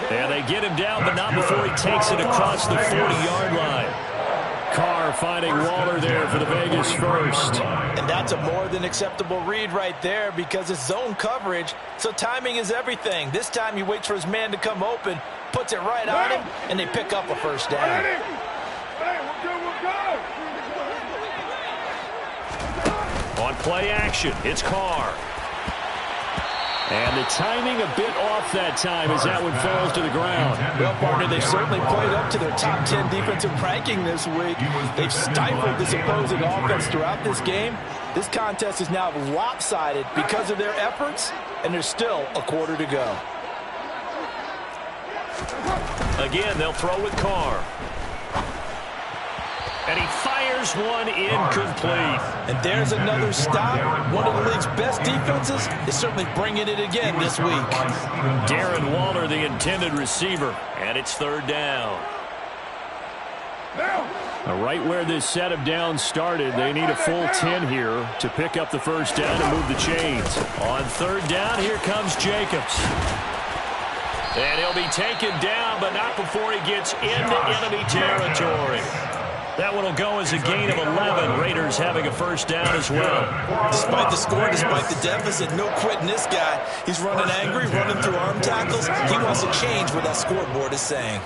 And they get him down, but not before he takes it across the 40-yard line. Carr finding Waller there for the Vegas first. And that's a more than acceptable read right there because it's zone coverage, so timing is everything. This time he waits for his man to come open, puts it right on him, and they pick up a first down. On play action, it's Carr. And the timing a bit off that time as that one falls to the ground. Well, partner, they've certainly played up to their top 10 defensive ranking this week. They've stifled this opposing offense throughout this game. This contest is now lopsided because of their efforts, and there's still a quarter to go. Again, they'll throw with Carr. And he fires one incomplete. And there's another stop. One of the league's best defenses is certainly bringing it again this week. Darren Waller, the intended receiver. And it's third down. Right where this set of downs started, they need a full 10 here to pick up the first down and move the chains. On third down, here comes Jacobs. And he'll be taken down, but not before he gets into enemy territory. That one will go as a gain of 11. Raiders having a first down as well. Despite the score, despite the deficit, no quitting this guy. He's running angry, running through arm tackles. He wants to change what that scoreboard is saying.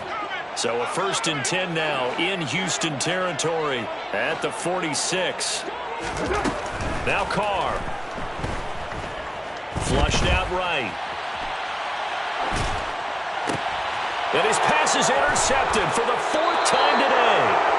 So a first and 10 now in Houston territory at the 46. Now Carr. Flushed out right. And his pass is intercepted for the fourth time today.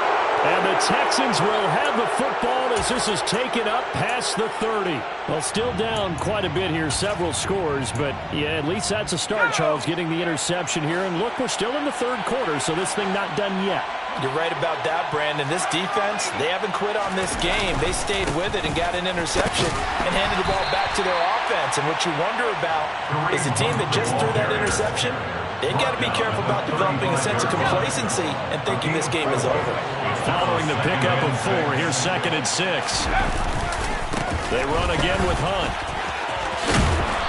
And the Texans will have the football as this is taken up past the 30. Well, still down quite a bit here, several scores, but yeah, at least that's a start, Charles, getting the interception here. And look, we're still in the third quarter, so this thing not done yet. You're right about that, Brandon. This defense, they haven't quit on this game. They stayed with it and got an interception and handed the ball back to their offense. And what you wonder about is the team that just threw that interception, they've got to be careful about developing a sense of complacency and thinking this game is over. Following the pickup of 4, here's second and 6. They run again with Hunt.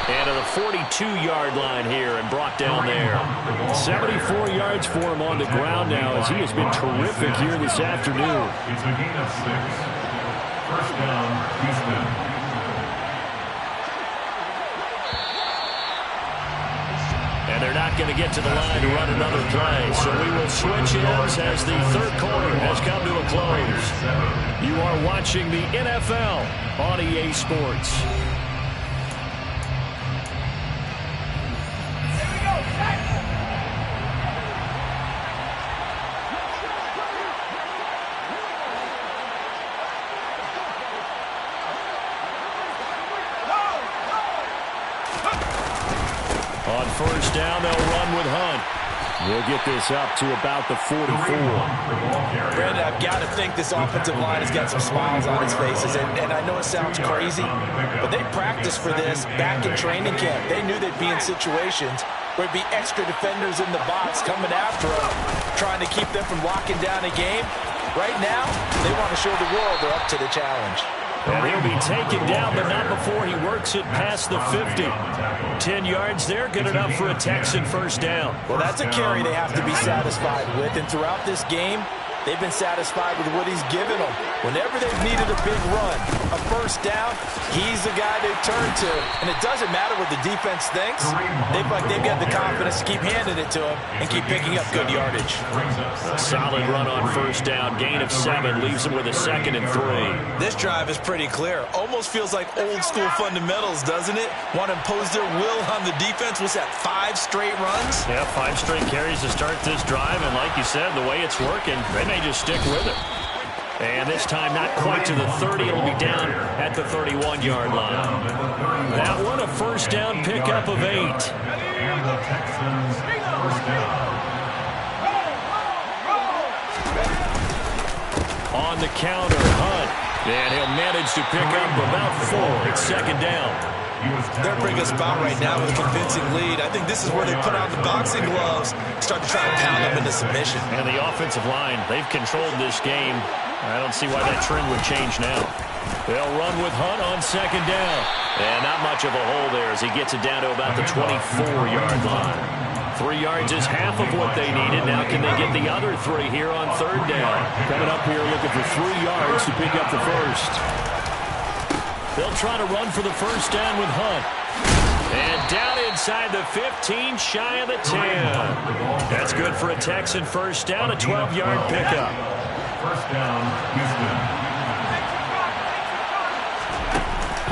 And to the 42-yard line here and brought down there. 74 yards for him on the ground now as he has been terrific here this afternoon. It's a gain of 6. First down, Houston. And they're not not going to get to the line to run another play. So we will switch ends as the third quarter has come to a close. You are watching the NFL on EA Sports. On first down, they'll run with Hunt. We'll get this up to about the 44. Brandon, I've got to think this offensive line has got some smiles on its faces. And I know it sounds crazy, but they practiced for this back in training camp. They knew they'd be in situations where it'd be extra defenders in the box coming after them, trying to keep them from locking down a game. Right now, they want to show the world they're up to the challenge. And he'll be taken down, but not before he works it past the 50. 10 yards there, good enough for a Texan first down. Well, that's a carry they have to be satisfied with. And throughout this game, they've been satisfied with what he's given them. Whenever they've needed a big run, a first down, he's the guy they turn to. And it doesn't matter what the defense thinks. They've got the confidence to keep handing it to him and keep picking up good yardage. A solid run on first down. Gain of 7 leaves him with a 2nd and 3. This drive is pretty clear. Almost feels like old school fundamentals, doesn't it? Want to impose their will on the defense. Was that 5 straight runs? Yeah, 5 straight carries to start this drive. And like you said, the way it's working, they may just stick with it. And this time not quite to the 30. It'll be down at the 31-yard line. That one a first down pickup of 8. And the Texans first down. On the counter, Hunt. And he'll manage to pick up about 4. It's 2nd down. They're bringing us about right now with a convincing lead. I think this is where they put on the boxing gloves, start to try to pound them into submission. And the offensive line, they've controlled this game. I don't see why that trend would change now. They'll run with Hunt on 2nd down. And not much of a hole there as he gets it down to about the 24-yard line. 3 yards is half of what they needed. Now can they get the other 3 here on 3rd down? Coming up here looking for 3 yards to pick up the first. They'll try to run for the first down with Hunt. And down inside the 15, shy of the 10. That's good for a Texan first down, a 12-yard pickup. First down, Houston.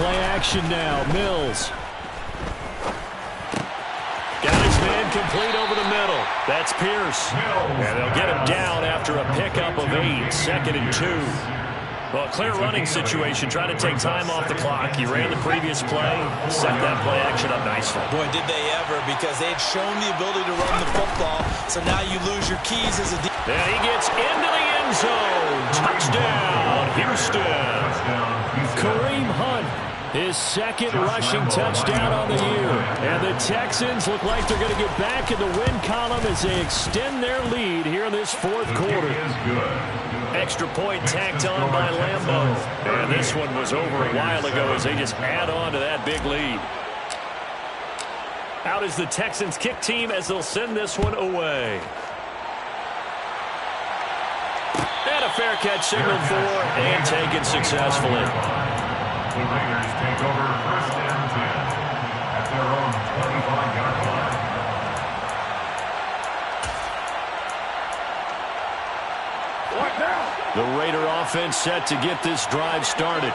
Play action now, Mills. Got his man complete over the middle. That's Pierce. And they'll get him down after a pickup of 8, 2nd and 2. Well, clear running situation. Try to take time off the clock. He ran the previous play, set that play action up nicely. Boy, did they ever, because they had shown the ability to run the football, so now you lose your keys as a defense. And he gets into the end zone. Touchdown, Houston. Kareem Hunt, his 2nd rushing touchdown on the year. And the Texans look like they're going to get back in the win column as they extend their lead here in this 4th quarter. Extra point tacked on by Lambeau. And this one was over a while ago as they just add on to that big lead. Out is the Texans kick team as they'll send this one away. And a fair catch signaled for and taken successfully. The Raiders take over first and 10 at their own 25-yard line. What now? The Raider offense set to get this drive started.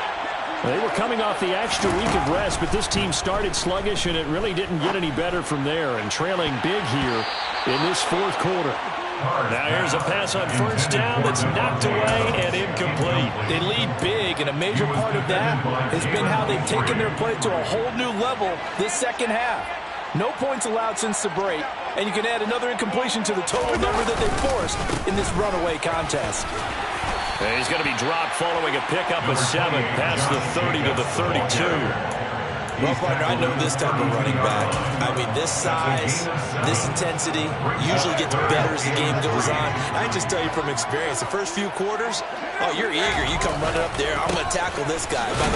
They were coming off the extra week of rest, but this team started sluggish, and it really didn't get any better from there, and trailing big here in this 4th quarter. Now here's a pass on first down that's knocked away and incomplete. They lead big, and a major part of that has been how they've taken their play to a whole new level this 2nd half. No points allowed since the break, and you can add another incompletion to the total number that they forced in this runaway contest. And he's going to be dropped following a pickup of 7 past the 30 to the 32. Well, partner, I know this type of running back. I mean, this size, this intensity usually gets better as the game goes on. I just tell you from experience, the first few quarters, oh, you're eager. You come running up there. I'm going to tackle this guy. By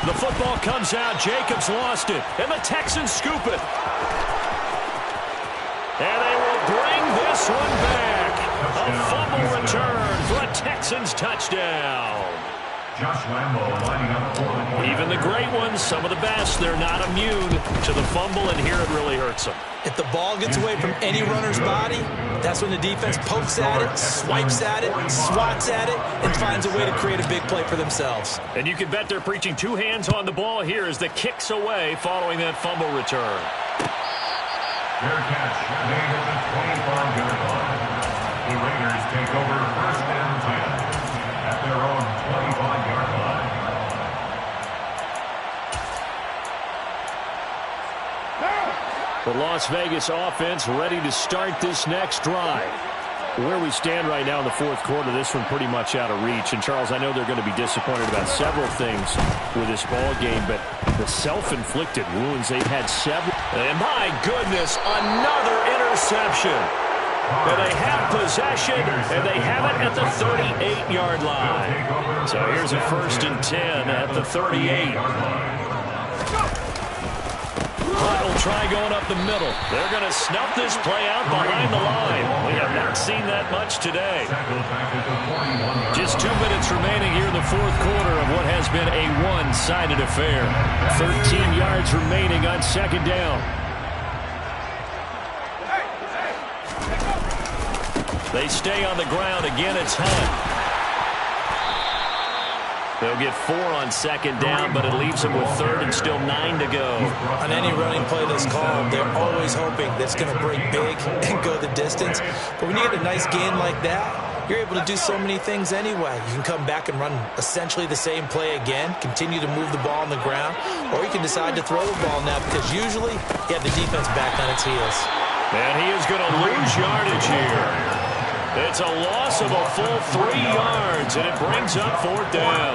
the football comes out. Jacobs lost it, and the Texans scoop it. And they will bring this one back. A fumble return for a Texans touchdown. Josh Lambo lining up for the point. Even the great ones, some of the best, they're not immune to the fumble, and here it really hurts them. If the ball gets away from any runner's body, that's when the defense pokes at it, swipes at it, swats at it, and finds a way to create a big play for themselves. And you can bet they're preaching two hands on the ball here as the kicks away following that fumble return. Fair catch made at the 25-yard line. The Raiders take over 1st and 10 at their own 25-yard line. The Las Vegas offense ready to start this next drive. Where we stand right now in the fourth quarter, this one pretty much out of reach. And, Charles, I know they're going to be disappointed about several things with this ball game, but the self-inflicted wounds, they've had several. And, my goodness, another interception. And they have possession, and they have it at the 38-yard line. So here's a 1st and 10 at the 38. Hunt will try going up the middle. They're going to snuff this play out behind the line. We have not seen that much today. Just 2 minutes remaining here in the fourth quarter of what has been a one-sided affair. 13 yards remaining on 2nd down. They stay on the ground. Again, it's Hunt. They'll get 4 on 2nd down, but it leaves them with 3rd and still 9 to go. On any running play that's called, they're always hoping that's going to break big and go the distance. But when you get a nice gain like that, you're able to do so many things anyway. You can come back and run essentially the same play again, continue to move the ball on the ground, or you can decide to throw the ball now because usually you have the defense back on its heels. And he is going to lose yardage here. It's a loss of a full 3 yards, and it brings up 4th down.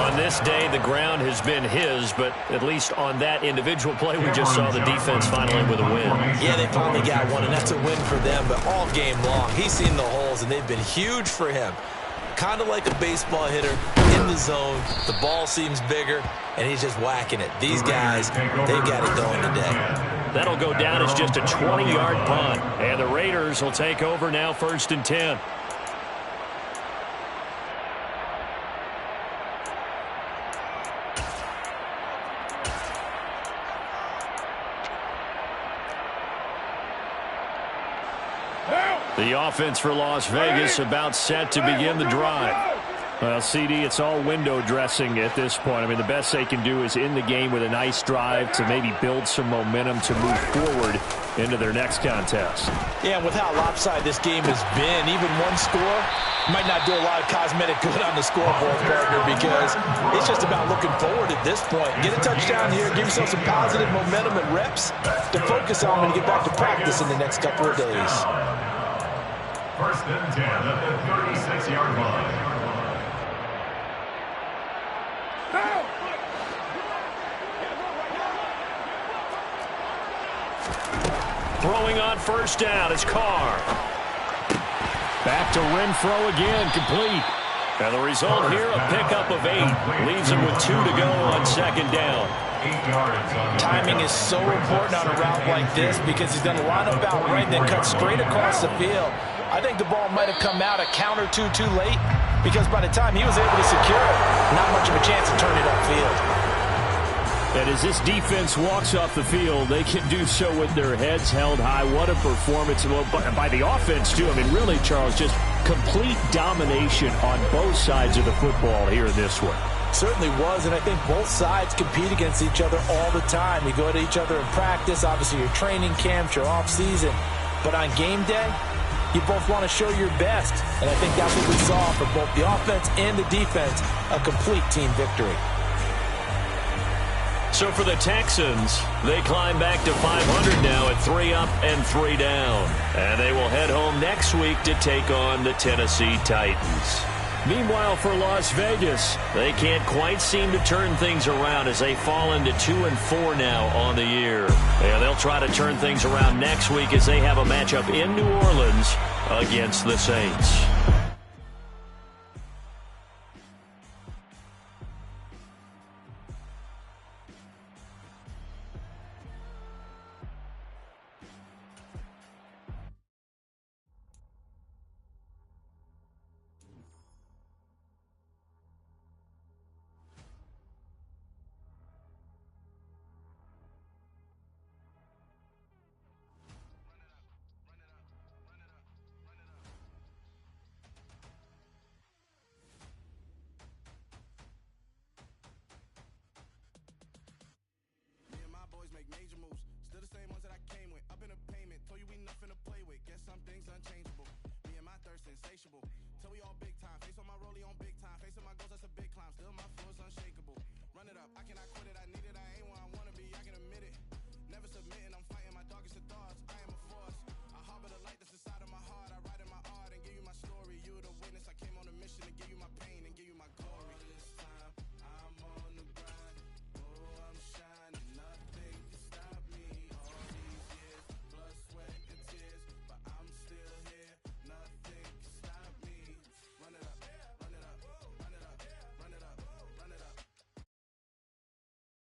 On this day, the ground has been his, but at least on that individual play, we just saw the defense finally with a win. Yeah, they finally got one, and that's a win for them, but all game long, he's seen the holes, and they've been huge for him. Kind of like a baseball hitter in the zone. The ball seems bigger, and he's just whacking it. These guys, they've got it going today. That'll go down as just a 20-yard punt. And the Raiders will take over now 1st and 10. The offense for Las Vegas about set to begin the drive. Well, CD, it's all window dressing at this point. I mean, the best they can do is in the game with a nice drive to maybe build some momentum to move forward into their next contest. Yeah, and with how lopsided this game has been, even one score might not do a lot of cosmetic good on the scoreboard, partner, because it's just about looking forward at this point. Get a touchdown here, give yourself some positive momentum and reps to focus on when you get back to practice in the next couple of days. 1st and 10 at the 36-yard line. Throwing on 1st down is Carr. Back to Renfro again, complete. And the result here, a pickup of 8. Leaves him with 2 to go on 2nd down. Timing is so important on a route like this because he's going to line up out right and then cut straight across the field. I think the ball might have come out a count or two too late because by the time he was able to secure it, not much of a chance to turn it upfield. And as this defense walks off the field, they can do so with their heads held high. What a performance by the offense, too. I mean, really, Charles, just complete domination on both sides of the football here in this one. Certainly was, and I think both sides compete against each other all the time. You go to each other in practice, obviously your training camps, your off-season. But on game day, you both want to show your best. And I think that's what we saw for both the offense and the defense, a complete team victory. So for the Texans, they climb back to 500 now at 3 up and 3 down. And they will head home next week to take on the Tennessee Titans. Meanwhile, for Las Vegas, they can't quite seem to turn things around as they fall into 2-4 now on the year. And they'll try to turn things around next week as they have a matchup in New Orleans against the Saints. moves, still the same ones that I came with. Up in a payment, told you we nothing to play with. Guess some things unchangeable. Me and my thirst insatiable. Till we all big time. Face on my rollie on big time. Facing my goals, that's a big climb. Still my flow is unshakable. Run it up, I cannot quit